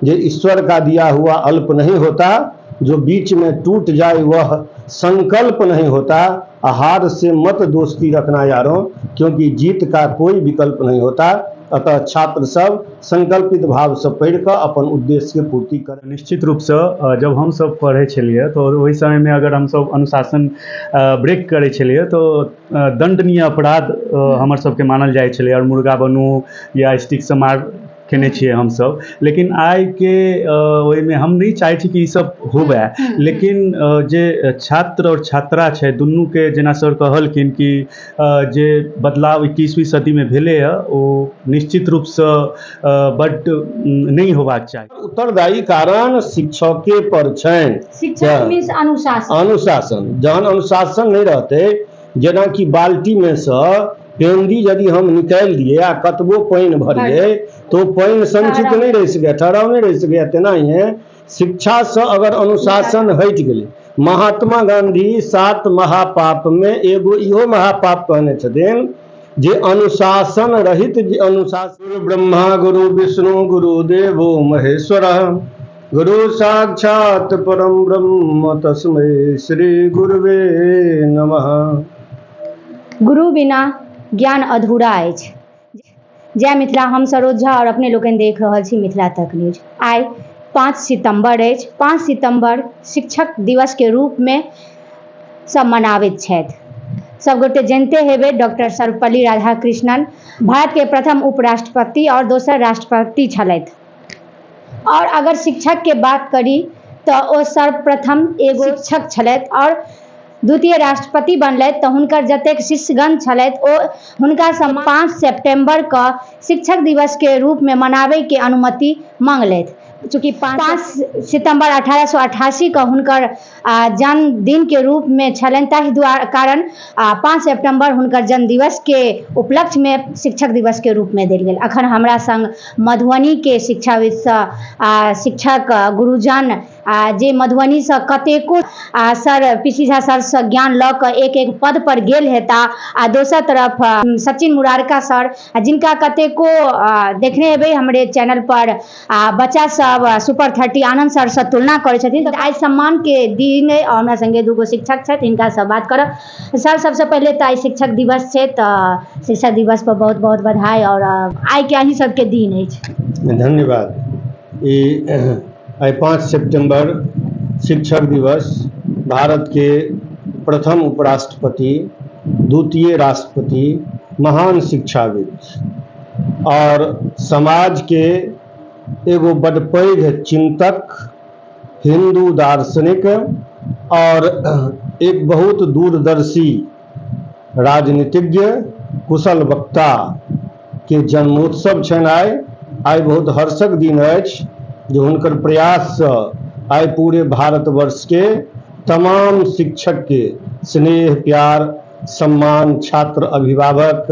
जो ईश्वर का दिया हुआ अल्प नहीं होता, जो बीच में टूट जाए वह संकल्प नहीं होता। हार से मत दोस्ती रखना यारों, क्योंकि जीत का कोई विकल्प नहीं होता। अतः छात्र सब संकल्पित भाव से पढ़ कर अपन उद्देश्य के पूर्ति करें। निश्चित रूप से जब हम सब पढ़े छलिए तो वही समय में अगर हम सब अनुशासन ब्रेक करे छलिए तो दंडनीय अपराध हमर सबके मानल जाए छलै, और मुर्गा बनू या स्टिक से मार केने छियै हम सब। लेकिन आइ के ओहि में हम नहीं चाहे छी कि ई सब होवे, लेकिन जे छात्र और छात्रा छै दुनू के जेना सर कहलखिन कि जे बदलाव 21वीं सदी में भेले है ओ निश्चित रूप से बड नहीं होबाक चाही। उत्तरदायी कारण शिक्षके पर छनि। शिक्षक मीन्स अनुशासन। अनुशासन जहन अनुशासन नहीं रहते, जेना कि बाल्टी में से पेंदी यदि हम निकाल दिए आ कतबो पानी भरिए तो पानी संचित नहीं रह सके, ठहराव नहीं रह सके। तेना ही शिक्षा से अगर अनुशासन हट गए, महात्मा गांधी 7 महापाप में एगो इहो महापाप कहने छथिन जे अनुशासन रहित, जे अनुशासन ब्रह्मा गुरु विष्णु गुरुदेवो महेश्वर गुरु साक्षात परम ब्रह्म तस्मै श्री गुरुवे नमः। गुरु बिना ज्ञान अधूरा अछि। जय मिथिला, हम सरोज झा और अपने लोकनि देख रहल छी मिथिला तक न्यूज। आइ 5 सितंबर अछि। 5 सितंबर शिक्षक दिवस के रूप में सब मनाबैत छथि। सब गोटे जानते हेबै डॉक्टर सर्वपल्ली राधाकृष्णन भारत के प्रथम उपराष्ट्रपति और दोसर राष्ट्रपति छलथि। और अगर शिक्षक के बात करी तो ओ सर्वप्रथम एगो शिक्षक छलथि और द्वितीय राष्ट्रपति बनलथि। तो हुनकर जतेक शिष्यगण छलथि ओ हुनका से 5 सितंबर का शिक्षक दिवस के रूप में मनाबे के अनुमति मांगलथि। चूँकि 5 सितंबर 1888 का हुनकर जन्मदिन के रूप में छलनि, ताहि कारण 5 सितंबर हुनकर जन्म दिवस के उपलक्ष्य में शिक्षक दिवस के रूप में देल गेल। अखन हमरा संग मधुबनी के शिक्षाविद शिक्षक गुरुजन जे मधुबनी से कतेको सर पीसी झा सर से ज्ञान ल के एक पद पर गेल हेता, आ दोसर तरफ सचिन मुरारका सर जिनका कतेको देखने हेबै हमरे चैनल पर बच्चा सब सुपर 30 आनंद सर से तुलना करे छथिन। तो आज सम्मान के दिन है और हमरा संगे दूगो शिक्षक छथि, हिनका से बात करब। सर सबसे पहले तो आज शिक्षक दिवस है, तो शिक्षक दिवस पर बहुत बहुत बधाई और आई के अहीं सबके दिन है। धन्यवाद। आई 5 सितंबर शिक्षक दिवस भारत के प्रथम उपराष्ट्रपति, द्वितीय राष्ट्रपति, महान शिक्षाविद और समाज के एगो बड़ पैघ चिंतक, हिंदू दार्शनिक और एक बहुत दूरदर्शी राजनीतिज्ञ, कुशल वक्ता के जन्मोत्सव छनि। आई बहुत हर्षक दिन अछि जो हुनकर प्रयास से आई पूरे भारतवर्ष के तमाम शिक्षक के स्नेह प्यार सम्मान, छात्र अभिभावक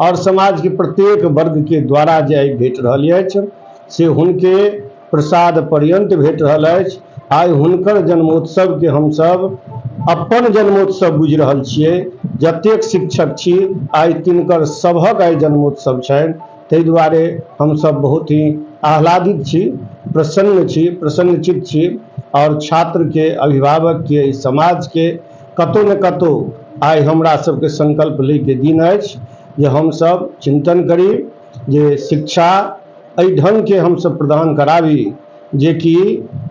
और समाज के प्रत्येक वर्ग के द्वारा जे आई भेट रहल अछि से हुनके प्रसाद पर्यंत भेट रहल अछि। आई हुनकर जन्मोत्सव के हम सब अपन जन्मोत्सव बुझि रहल छियै। जतेक शिक्षक छी आई तिनकर सभक आई जन्मोत्सव छनि, ताहि दुआरे हम सब बहुत ही आह्लादित छी, प्रसन्न छी, प्रसन्नचित छी। और छात्र के, अभिभावक के, समाज के कतौ न कतौ आई हमरा सबके संकल्प ले के दिन अछि जे हम सब चिंतन करी जे शिक्षा एहि ढंग के हम सब प्रदान कराबी जे कि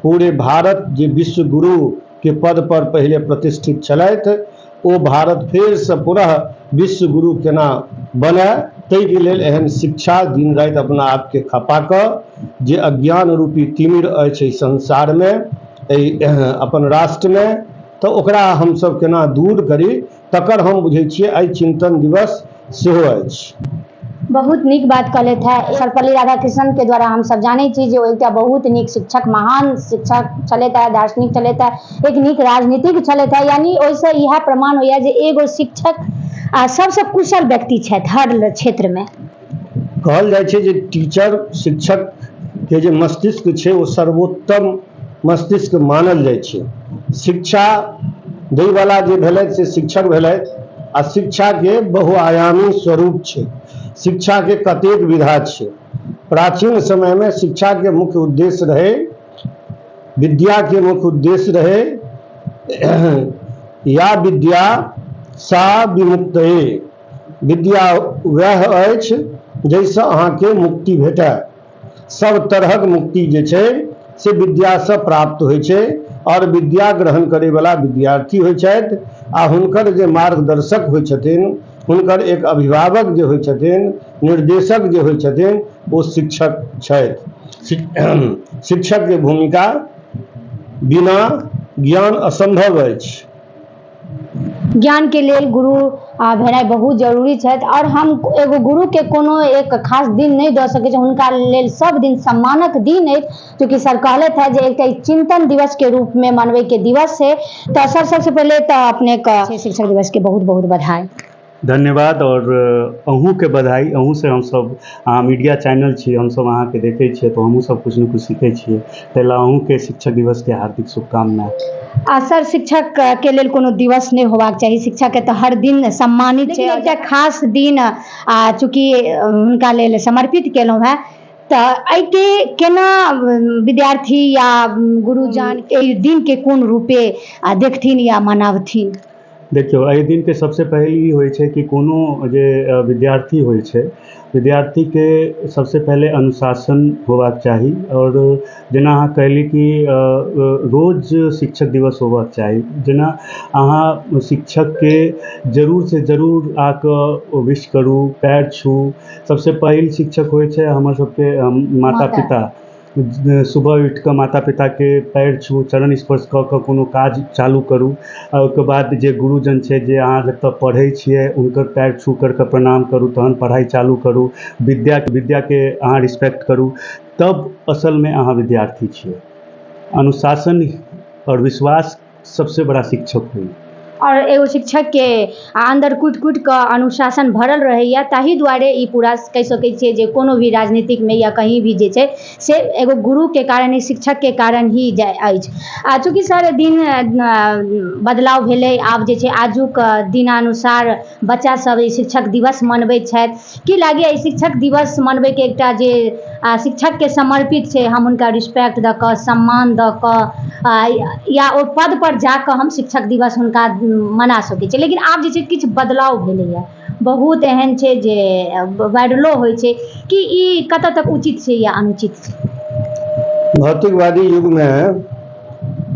पूरे भारत जे विश्व गुरु के पद पर पहले प्रतिष्ठित छलथि ओ भारत फेर से पुनः विश्व गुरु केना बने, ताहि के लेल एहन शिक्षा दिन राति अपना आप के खपा कऽ जे अज्ञान रूपी तिमिर अछि संसार में, अपन राष्ट्र में, तो ओकरा हम सब केना दूर करी तकर हम बुझे छियै आई चिंतन दिवस सेहो अछि। बहुत नीक बात कहलथि है सर्वपल्ली राधाकृष्णन के द्वारा हम सब जाने छी जे एकटा बहुत नीक शिक्षक, महान शिक्षक छलथि है, दार्शनिक छलथि है, एक नीक राजनीतिक छलथि है। यानी ओहिसँ यह प्रमाण होइया जे एगो शिक्षक सबसे कुशल व्यक्ति छथि हर क्षेत्र में। कहल जाइ छै जे टीचर, शिक्षक के जे मस्तिष्क छै ओ सर्वोत्तम मस्तिष्क मानल जाइ छै। शिक्षा दै वाला जे भेलथि से शिक्षक भेलथि आ शिक्षा के बहुआयामी स्वरूप छै। शिक्षा के कतेक विधा छै, प्राचीन समय में शिक्षा के मुख्य उद्देश्य रहे, विद्या के मुख्य उद्देश्य रहे, या विद्या सा विमुक्तये, विद्या वह अछि जाहिसँ अहाँके मुक्ति भेटै। सब तरहक मुक्ति जे छै से विद्यासँ प्राप्त होइ छै, और विद्या ग्रहण करैवला विद्यार्थी होइ छथि, आ हुनकर जे मार्गदर्शक होइ छथिन, हुनकर एक अभिभावक जे होइ छथिन, निर्देशक जे होइ छथिन, ओ शिक्षक छथि। शिक्षक के भूमिका बिना ज्ञान असंभव अछि। ज्ञान के लेल गुरु भेनाइ बहुत जरूरी छथि, और हम एगो गुरु के कोनो एक खास दिन नहीं दऽ सकै छी, हुनका लेल सब दिन सम्मानक दिन अछि, चूँकि सर कहलथि है जे एकटा चिंतन दिवस के रूप में मनबै के दिवस है। तो सर सबसे पहले तो अपने का शिक्षक दिवस के बहुत बहुत बधाई। धन्यवाद, और अहूँ के बधाई। अहूँ से हम सब, अहाँ मीडिया चैनल छी, हम सब अहाँ के देखे छियै तो हमहूँ सब कुछ न कुछ सीखे छियै, ताहि लए अहूँ के शिक्षक दिवस के हार्दिक शुभकामना। सर शिक्षक के लेल कोनो दिवस नहीं होबाक चाही, शिक्षक के तो हर दिन सम्मानित छै, एकटा खास दिन चूँकि हुनका लेल समर्पित केलहुँ है। तो एहिके केना विद्यार्थी या गुरुजन एहि दिन के कोन रूपे देखथिन या मनावथिन? देखियौ, एहि दिन के सबसे पहले ई होइ छै कि कोनो जे विद्यार्थी होइ छै, विद्यार्थी के सबसे पहले अनुशासन होबाक चाही, और जेना अहाँ कहली कि रोज शिक्षक दिवस होबाक चाही। जेना अहाँ शिक्षक के जरूर से जरूर आके विश करू, पैर छू। सबसे पहिल शिक्षक होइ छै हमर सबके माता पिता। सुबह उठि कऽ माता पिता के पैर छू, चरण स्पर्श कऽ कऽ कोनो काज चालू करू, और ओहिके बाद जे गुरुजन छै, जे अहाँ जतऽ पढ़ै छियै, हुनकर पैर छू करके प्रणाम करू, तहन पढ़ाई चालू करू। विद्या के अहाँ रिस्पेक्ट करू, तब असल में अहाँ विद्यार्थी छियै। अनुशासन और विश्वास सबसे बड़ा शिक्षक होइए। और एगो शिक्षक के अंदर कुट कुट के अनुशासन भरल रहैया, ताहि दुआरे ई पूरा कहि सकै छियै जे कोनो भी राजनीतिक में या कहीं भी जे छै से एगो गुरु के कारण, शिक्षक के कारण ही जाइ अछि। चूँकि सर दिन बदलाव भेलै, आब जे छै आजुक दिनानुसार बच्चा सब ई शिक्षक दिवस मनबैत छथि। की लागैए शिक्षक दिवस मनबै के एकटा जे शिक्षक के समर्पित छै, हम हुनका रिस्पेक्ट दऽ कऽ, सम्मान दऽ कऽ, या ओ पद पर जाकऽ हम शिक्षक दिवस हुनका मना सकै छै। लेकिन आब जे छै किछु बदलाव भेलैए, बहुत एहन छै जे वायरलो होइ छै, कि ई कतऽ तक उचित छै या अनुचित छै? भौतिकवादी युग में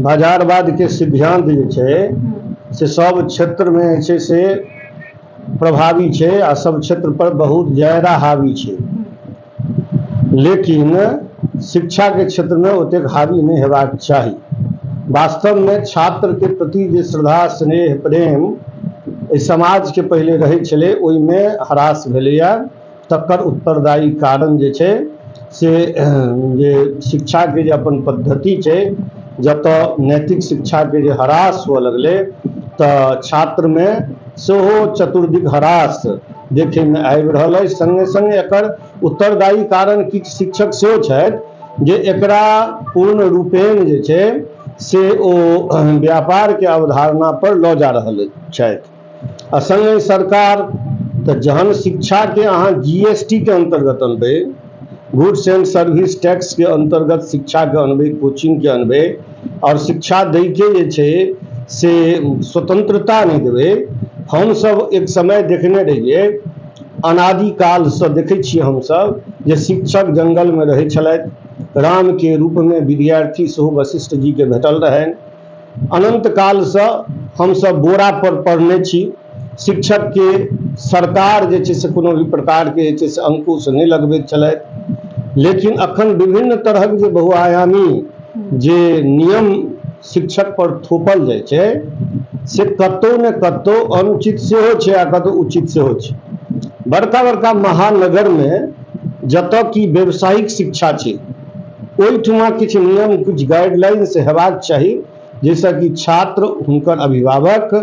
बाजारवाद के सिद्धांत जे छै से सब क्षेत्र में जे छै से प्रभावी छै, आ सब क्षेत्र पर बहुत ज्यादा हावी छै। लेकिन शिक्षा के क्षेत्र में ओतेक हावी नहीं हेबाक चाही। वास्तव में छात्र के प्रति जे श्रद्धा स्नेह प्रेम समाज के पहले रहै छलै, ओहिमे ह्रास भेलैया। तकर उत्तरदायी कारण जे छै से जे शिक्षा के जे अपन पद्धति छै, जतऽ नैतिक शिक्षा के जे ह्रास हुअ लगलै, तऽ छात्र में सेहो चतुर्दिक ह्रास देखे में आबि रहल अछि। संगे संगे एकर उत्तरदायी कारण किछु शिक्षक सेहो छथि जे एकरा पूर्ण रूपेण जे छै से ओ व्यापार के अवधारणा पर लऽ जा रहल छथि। आ संगे सरकार तऽ जहन शिक्षा के अहाँ GST के अंतर्गत अनबै, गुड्स एंड सर्विस टैक्स के अंतर्गत शिक्षा के अनबै, कोचिंग के अनबै, और शिक्षा दै के जे छै से स्वतंत्रता नहीं देबै। हम सब एक समय देखने रहिए, अनादिकाल से देखै छियै हम सब जे शिक्षक जंगल में रहै छलथि, राम के रूप में विद्यार्थी सेहो वशिष्ठ जी के भेटल रहनि। अनंत काल से हम सब बोरा पर पढ़ने छी। शिक्षक के सरकार जे छै से कोनो भी प्रकार के जे छै से अंकुश नहीं लगबैत छलथि। लेकिन अखन विभिन्न तरहक जे बहुआयामी जे नियम शिक्षक पर थोपल जाइ छै, से कतौ ने कतौ अनुचित सेहो छै आ कतौ उचित सेहो छै। बड़का बड़का महानगर में जतऽ की व्यावसायिक शिक्षा छै, ओहिठुमा किछु नियम, किछु गाइडलाइंस हेबाक चाही, जाहिसँ कि छात्र, हुनकर अभिभावक,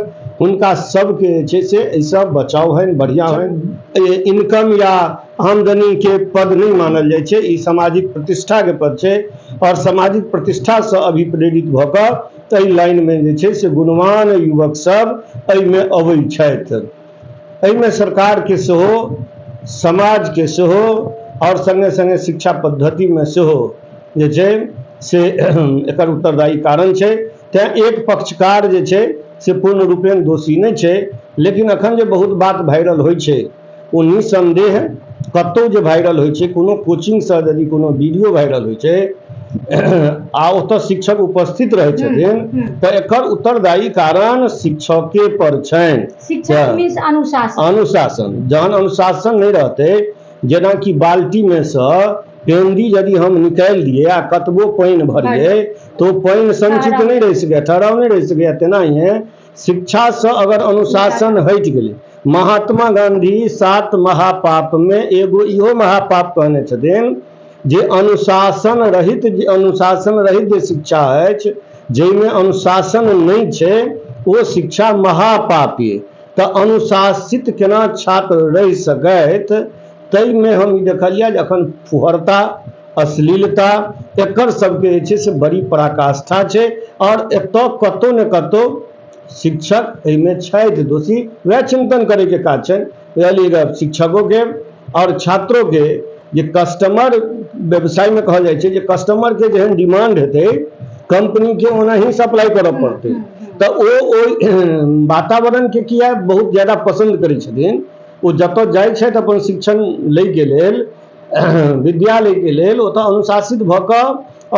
हुनका सबके जे छै से एहिसँ बचाव होइन, बढ़िया होइन। इनकम या आमदनी के पद नहीं मानल जाइ छै, ई सामाजिक प्रतिष्ठा के पद छै, और सामाजिक प्रतिष्ठा से अभिप्रेरित भऽ कऽ एहि लाइन में जे छै से गुणवान युवक सब एहिमे अबै छथि। एहिमे सरकार के सेहो, समाज के सेहो, और संगे संगे शिक्षा पद्धति में सेहो जे छै से एकर उत्तरदायी कारण छै। तेँ एक पक्षकार जे छै से पूर्ण रूपेण दोषी नहि छै, लेकिन अखन जे बहुत बात वायरल होइ छै ओ निसंदेह कतहु जे वायरल होइ छै, कोनो कोचिंगसँ यदि कोनो वीडियो वायरल होइ छै आ ओतऽ शिक्षक उपस्थित रहै छथिन तऽ एकर उत्तरदायी कारण शिक्षके पर छनि। शिक्षक मीन्स अनुशासन। अनुशासन जहन अनुशासन नहीं रहते, जेनाकि बाल्टी में से पेंदी यदि हम निकाल दिए आ कतबो पानी भरिए तो पानी संचित नहीं रह सके, ठहराव नहीं रह सके। तेनाहिए शिक्षा से अगर अनुशासन हटि गेलै, महात्मा गांधी 7 महापाप में एगो इहो महापाप कहने छथिन जे अनुशासन रहित जे शिक्षा अछि, जाहिमे अनुशासन नहीं छै ओ शिक्षा महापापी। तऽ अनुशासित केना छात्र रहि सकैत, ताहिमे हम ई देखलिए जे अखन फुहरता, अश्लीलता एकर सबके जे छै से बड़ी पराकाष्ठा छै। और एतऽ कतौ ने कतौ शिक्षक एहिमे छथि दोषी, वह चिंतन करैके काज छनि। बुझलिए, शिक्षकों के और छात्रों के जे कस्टमर व्यवसाय में कहल जाइ छै जे कस्टमर के जेहन डिमांड हेतै कंपनी के ओनाही सप्लाई करऽ पड़तै। तऽ ओ वातावरण के किया बहुत ज्यादा पसंद करै छथिन, ओ जतऽ जाइ छथि अपन शिक्षण लै के लेल, विद्यालय के लेल, ओतऽ अनुशासित भऽ कऽ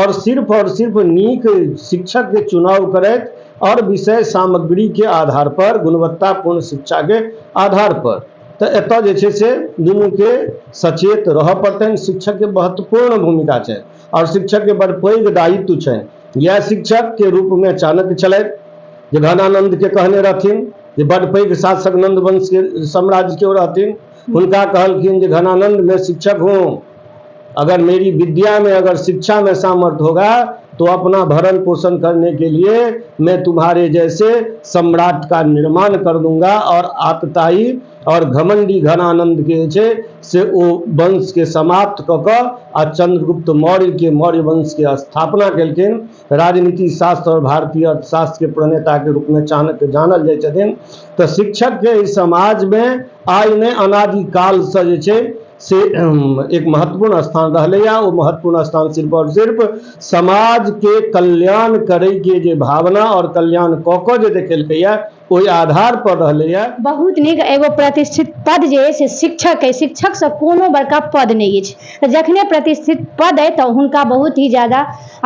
और सिर्फ नीक शिक्षक के चुनाव करैत और विषय सामग्री के आधार पर, गुणवत्तापूर्ण शिक्षा के आधार पर। तो एतऽ जे छै से दुनू के सचेत रहऽ पड़तनि। शिक्षक के महत्वपूर्ण भूमिका छै और शिक्षक के बड़ पैघ दायित्व छै। यह शिक्षक के रूप में चाणक्य छलथि, जे घनानंद के कहने रहथिन जे बड़ पैघ शासक नंद वंश के साम्राज्य के रहथिन। हुनका कहलखिन जे घनानंद मैं शिक्षक हूँ, अगर मेरी विद्या में, अगर शिक्षा में सामर्थ्य होगा तो अपना भरण पोषण करने के लिए मैं तुम्हारे जैसे सम्राट का निर्माण कर दूंगा। और आतताई और घमंडी घनानंद के जे से ओ वंश के समाप्त कऽ कऽ आ चंद्रगुप्त मौर्य के मौर्य वंश के स्थापना केलखिन। राजनीति शास्त्र और भारतीय अर्थशास्त्र के प्रणेता के रूप में चाणक्य जानल जाइ छथिन। तऽ शिक्षक के इस समाज में आइ ने अनादिकाल से जे छै से एक महत्वपूर्ण स्थान रहलैया। वो महत्वपूर्ण स्थान सिर्फ और सिर्फ समाज के कल्याण करे के जे भावना और कल्याण कऽ कऽ जे देखेलकैया ओहि आधार पर रहलैया। बहुत नीक। एगो प्रतिष्ठित पद जे से शिक्षक है, शिक्षक से कोनो बड़का पद नहीं है। जखने प्रतिष्ठित पद है तो हुनका बहुत ही ज्यादा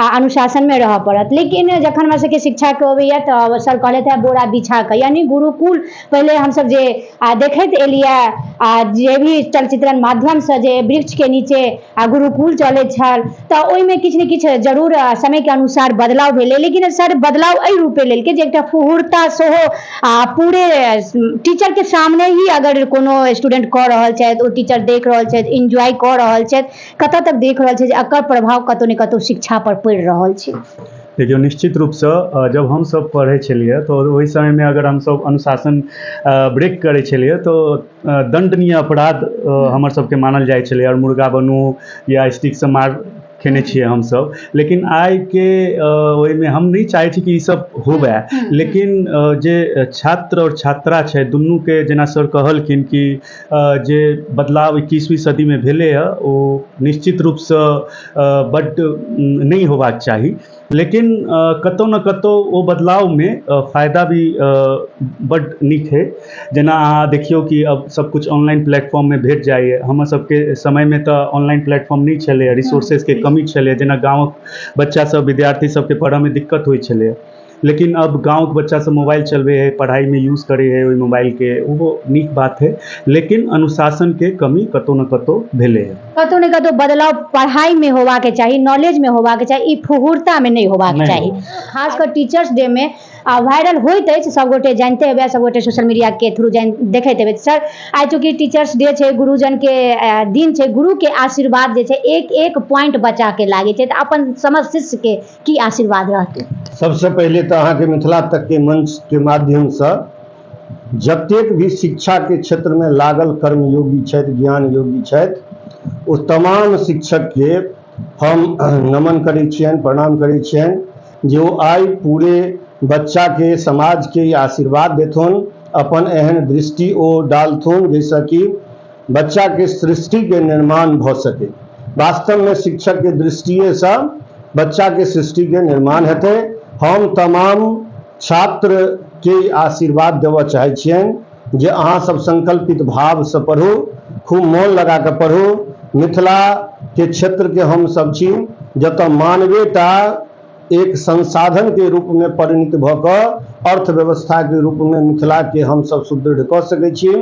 अनुशासन में रह पड़त। लेकिन जखन हमरा सबके शिक्षा के अबैया तो सर कहले थे बोरा बिछा के, यानी गुरुकुल पहले हम सब जे देखैत एलिया, जे भी चलचित्रन माध्यम से जे वृक्ष के नीचे गुरुकुल चले छल, तो ओहिमे किछु ने किछु जरूर समय के अनुसार बदलाव भेलै। लेकिन सर बदलाव एहि रूपे लेलकै जे एकटा फुहुरता सेहो पूरे टीचर के सामने ही अगर कोनो स्टूडेंट कऽ रहल छथि, ओ टीचर देख रहल छथि, एंजॉय कऽ रहल छथि, कतऽ तक देख रहल छथि, एकर प्रभाव कतौ ने कतौ शिक्षा पर पड़ि रहल छै। देखियो, निश्चित रूप से जब हम सब पढ़े छलिए तो ओहि समय में अगर हम सब अनुशासन ब्रेक करे छलिए तो दंडनीय अपराध हमर सबके मानल जाइ छलै और मुर्गा बनू या स्टिक से मार खेने छियै हम सब। लेकिन आइ के ओहिमे हम नहीं चाहै छी कि ई सब होवे। लेकिन जे छात्र और छात्रा छै दुनू के, जेना सर कहलखिन कि जे बदलाव 21वीं सदी में भेलै है ओ निश्चित रूप से बड नहीं होबाक चाही। लेकिन कतौ न कतौ ओ बदलाव में फायदा भी बड नीक है। जेना अहाँ देखियो कि अब सब कुछ ऑनलाइन प्लेटफॉर्म में भेट जाइए। हमर सबके समय में तो ऑनलाइन प्लेटफॉर्म नहीं छलै, रिसोर्सेज के कमी छलै। जेना गाँवक बच्चा सब, विद्यार्थी सबके पढ़ऽ में दिक्कत होइ छलै। लेकिन अब गाँव के बच्चा सब मोबाइल चलबे है, पढ़ाई में यूज करे है ओहि मोबाइल के, वो नीक बात है। लेकिन अनुशासन के कमी कतौ न कतौ भेले है। कतौ ने कतौ बदलाव पढ़ाई में होबा के चाही, नॉलेज में होबा के चाही, ई फुहुरता में नहीं होबा के चाही। खासकर टीचर्स डे में वायरल होइत अछि, सबगोटे जानते हेबै, सबगोटे सोशल मीडिया के थ्रू देखैत हेबै। सर आइ चूँकि टीचर्स डे छै, गुरुजन के दिन छै, गुरु के आशीर्वाद जे छै एक एक पॉइंट बचा के लागे छै, तऽ अपन समझ शिष्य के की आशीर्वाद रहतै? सबसे पहले तो अहाँ के मिथिला तक के मंच के माध्यम से जतेक भी शिक्षा के क्षेत्र में लागल कर्मयोगी छथि, ज्ञान योगी छथि, ओ तमाम शिक्षक के हम नमन करै छियनि, प्रणाम करै छियनि, जो आइ पूरे बच्चा के, समाज के आशीर्वाद देथुन, अपन एहन दृष्टि ओ डालथुन जैसे कि बच्चा के सृष्टि के निर्माण भ सके। वास्तव में शिक्षक के दृष्टिए से बच्चा के सृष्टि के निर्माण हेतै। हम तमाम छात्र के आशीर्वाद देव चाहे छियनि जे अहाँ सब संकल्पित भाव से पढ़ू, खूब मोन लगा के पढ़ू। मिथिला के क्षेत्र के हम सब छी जतऽ मानवेटा एक संसाधन के रूप में परिणत भ कऽ अर्थव्यवस्था के रूप में मिथिला के हम सब सुदृढ़ कऽ सकै छी।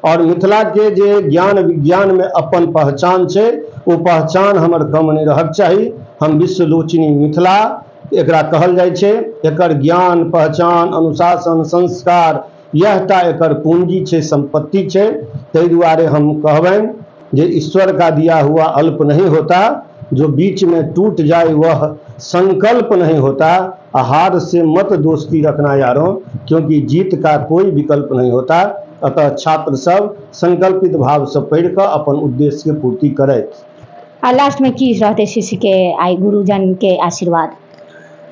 और मिथिला के जे ज्ञान विज्ञान में अपन पहचान छै, ओ पहचान हमर कम नहीं रहक चाही। हम विश्वलोचनी मिथिला एकरा कहल जाइ छै। एकर ज्ञान पहचान अनुशासन संस्कार यहटा एकर पूंजी छै, संपत्ति छै। ताहि दुआरे हम कहबनि जे ईश्वर का दिया हुआ अल्प नहीं होता, जो बीच में टूट जाए वह संकल्प नहीं होता। हार से मत दोस्ती रखना यारों, क्योंकि जीत का कोई विकल्प नहीं होता। अतः छात्र सब संकल्पित भाव से पढ़ कर अपन उद्देश्य के पूर्ति करैत। लास्ट में की रहते शिष्य के आई गुरुजन के आशीर्वाद?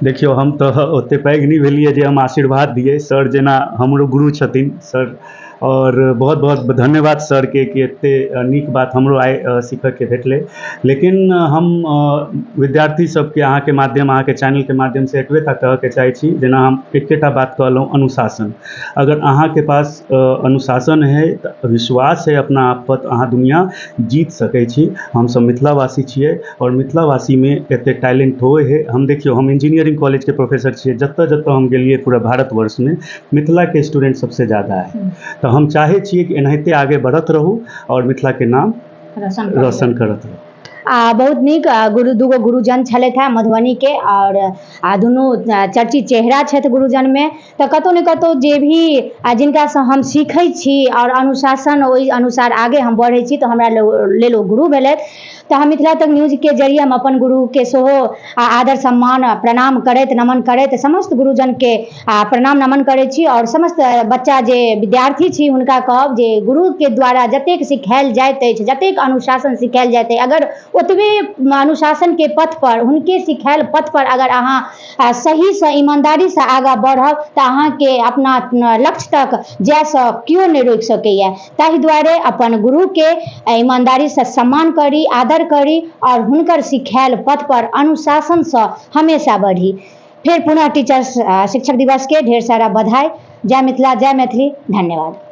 देखियो, हम तो ओते पैघ नहीं भेलिए जे हम आशीर्वाद दिए। सर जेना हमरो गुरु छथिन सर, और बहुत बहुत धन्यवाद सर के कि एते नीक बात हमरो आइ सीखऽ के भेटलै। लेकिन हम विद्यार्थी सबके अहाँ के माध्यम, अहाँ के चैनल के माध्यम से एतबे टा कहऽ के चाहे छी, जेना हम एकेटा बात कहलहुँ, अनुशासन। अगर अहाँ के पास अनुशासन है, विश्वास है अपना आप पर, अहाँ दुनिया जीत सकै छी। हम सब मिथिलावासी छियै और मिथिलावासी में एते टैलेंट होय है। हम देखियो, हम इंजीनियरिंग कॉलेज के प्रोफेसर छियै। जतऽ जतऽ हम गेलियै पूरा भारतवर्ष में मिथिला के स्टूडेंट सबसे ज़्यादा है। तो हम चाहे छियै कि एनाहिते आगे बढ़त रहू और मिथिला के नाम रोशन करत रहू। बहुत नीक दूगो गुरुजन छलथि हैं मधुबनी के, और दुनू चर्चित चेहरा छथि गुरुजन में। तो कतौ ने कतौ जे भी जिनका से हम सीखै छी और अनुशासन ओहि अनुसार आगे हम बढ़ै छी, तो हमरा लेल ओ गुरु भेलथि। तो हम मिथिला तक न्यूज के जरिए हम अपन गुरु के सेहो आदर सम्मान प्रणाम करैत नमन करैत समस्त गुरुजन के प्रणाम नमन करै छी। और समस्त बच्चा जे विद्यार्थी छी हुनका कहब जे गुरु के द्वारा जतेक सिखायल जाइत अछि, जतेक अनुशासन सिखायल जाइत अछि, अगर ओतबे अनुशासन के पथ पर, हुनके सिखायल पथ पर अगर अहाँ सही से ईमानदारी से आगाँ बढ़ब तो अहाँ के अपना लक्ष्य तक जाय से क्यों नहीं रोक सकैया। ताहि दुआरे अपन गुरु के ईमानदारी से सम्मान करी, आदर करी और हुनकर सिखायल पथ पर अनुशासन से हमेशा बढ़ी। फिर पुनः टीचर्स शिक्षक दिवस के ढेर सारा बधाई। जय मिथिला, जय मैथिली, धन्यवाद।